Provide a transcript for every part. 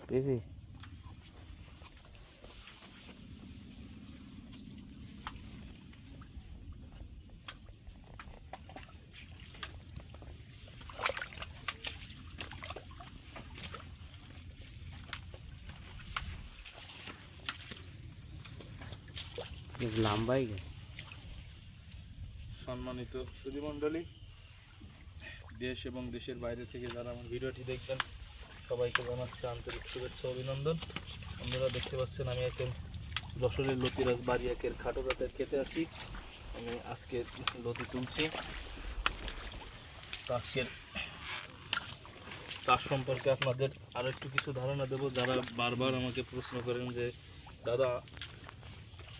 পেয়েছি। লম্বাই সম্মানিত সুধীমণ্ডলী, দেশ এবং দেশের বাইরে থেকে যারা আমার ভিডিওটি দেখবেন সবাইকে জানাচ্ছি আন্তরিক শুভেচ্ছা অভিনন্দন। বন্ধুরা দেখতে পাচ্ছেন আমি এখন যশোরের লতিরাজ বাড়ি একের খাটো জাতের খেতে আছি। আমি আজকে লতি তুলছি। আজকের চাষ সম্পর্কে আপনাদের আরও একটু কিছু ধারণা দেব। যারা বারবার আমাকে প্রশ্ন করেন যে দাদা,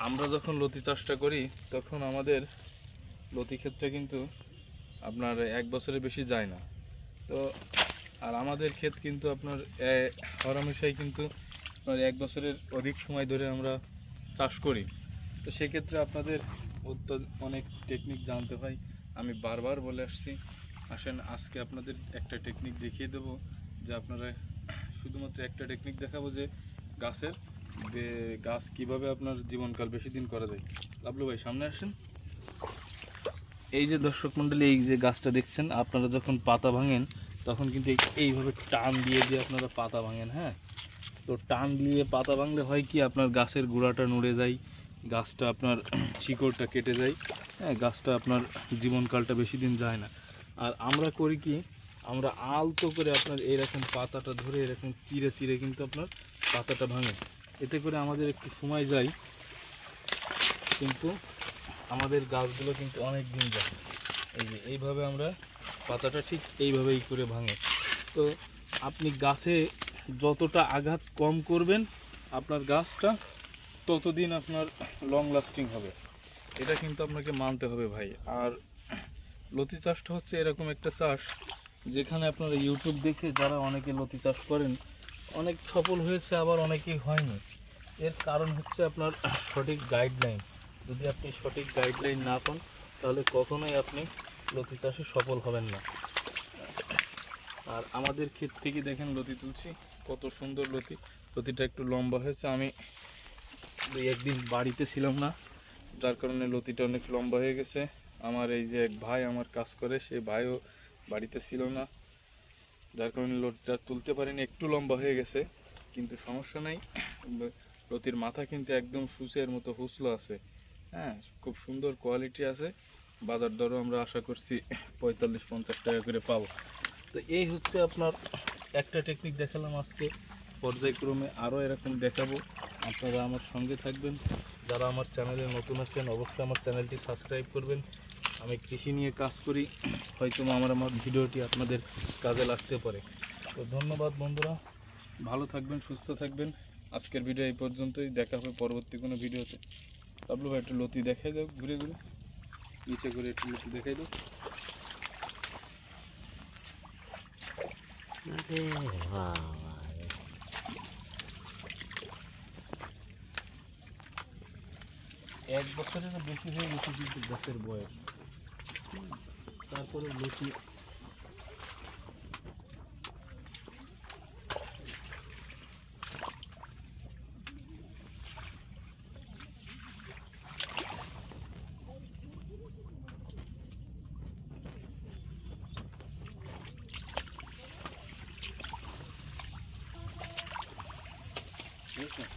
আমরা যখন লতি চাষটা করি তখন আমাদের লতি ক্ষেত্রে কিন্তু আপনার 1 বছরের বেশি যায় না। তো আর আমাদের ক্ষেত কিন্তু আপনার হরহামেশাই কিন্তু আপনার 1 বছরের অধিক সময় ধরে আমরা চাষ করি। তো সেক্ষেত্রে আপনাদের অনেক টেকনিক জানতে হয়। আমি বারবার বলে আসছি, আসেন আজকে আপনাদের একটা টেকনিক দেখিয়ে দেবো, যে আপনারা শুধুমাত্র একটা টেকনিক দেখাবো যে গাছ কিভাবে আপনার জীবনকাল বেশি দিন করা যায়। লাবলু ভাই সামনে আসেন। এই যে দর্শক মণ্ডলী, এই যে গাছটা দেখছেন, আপনারা যখন পাতা ভাঙেন তখন কিন্তু এইভাবে টান দিয়ে আপনারা পাতা ভাঙেন। হ্যাঁ, তো টান দিয়ে পাতা ভাঙলে হয় কি, আপনার গাছের গোড়াটা নড়ে যায়, গাছটা আপনার শিকড়টা কেটে যায়। হ্যাঁ, গাছটা আপনার জীবনকালটা বেশি দিন যায় না। আর আমরা করি কি, আমরা আলতো করে আপনার এরকম পাতাটা ধরে এরকম চিরে চিরে কিন্তু আপনার পাতাটা ভাঙে। এতে করে আমাদের একটু সময় যায়, কিন্তু আমাদের গাছগুলো কিন্তু অনেক দিন যায়। এই যে এইভাবে আমরা পাতাটা ঠিক এইভাবেই করে ভাঙে। তো আপনি গাছে যতটা আঘাত কম করবেন আপনার গাছটা ততদিন আপনার লং লাস্টিং হবে। এটা কিন্তু আপনাকে মানতে হবে ভাই। আর লতি চাষটা হচ্ছে এরকম একটা চাষ যেখানে আপনারা ইউটিউব দেখে যারা অনেকে লতি চাষ করেন, অনেক সফল হয়েছে, আবার অনেকেই হয়নি। এর কারণ হচ্ছে আপনার সঠিক গাইডলাইন। যদি আপনি সঠিক গাইডলাইন না পান তাহলে কখনোই আপনি লতি চাষে সফল হবেন না। আর আমাদের ক্ষেত থেকে দেখেন লতি তুলছি, কত সুন্দর লতি। লতিটা একটু লম্বা হয়েছে। আমি 2-1 দিন বাড়িতে ছিলাম না, যার কারণে লতিটা অনেক লম্বা হয়ে গেছে। আমার এই যে এক ভাই আমার কাজ করে, সে ভাইও বাড়িতে ছিল না, যার কারণে লতিটা তুলতে পারিনি, একটু লম্বা হয়ে গেছে। কিন্তু সমস্যা নাই, লতির মাথা কিন্তু একদম সূচের মতো হুসলো আছে। হ্যাঁ, খুব সুন্দর কোয়ালিটি আছে। বাজার দরও আমরা আশা করছি 45-50 টাকা করে পাবো। তো এই হচ্ছে আপনার একটা টেকনিক দেখালাম আজকে। পর্যায়ক্রমে আরও এরকম দেখাবো। আপনারা আমার সঙ্গে থাকবেন। যারা আমার চ্যানেলে নতুন আছেন অবশ্যই আমার চ্যানেলটি সাবস্ক্রাইব করবেন। আমি কৃষি নিয়ে কাজ করি, হয়তো আমার ভিডিওটি আপনাদের কাজে লাগতে পারে। তো ধন্যবাদ বন্ধুরা, ভালো থাকবেন, সুস্থ থাকবেন। আজকের ভিডিও এই পর্যন্তই, দেখা হবে পরবর্তী কোনো ভিডিওতে। লাবলু ভাই একটু লতি দেখাই দাও, ঘুরে ঘুরে নিচে করে একটু লতি দেখাই দাও। এক বছরেরও বেশি হয়ে গেছে কিন্তু গাছের বয়স, তারপরে লতি বুঝছেন।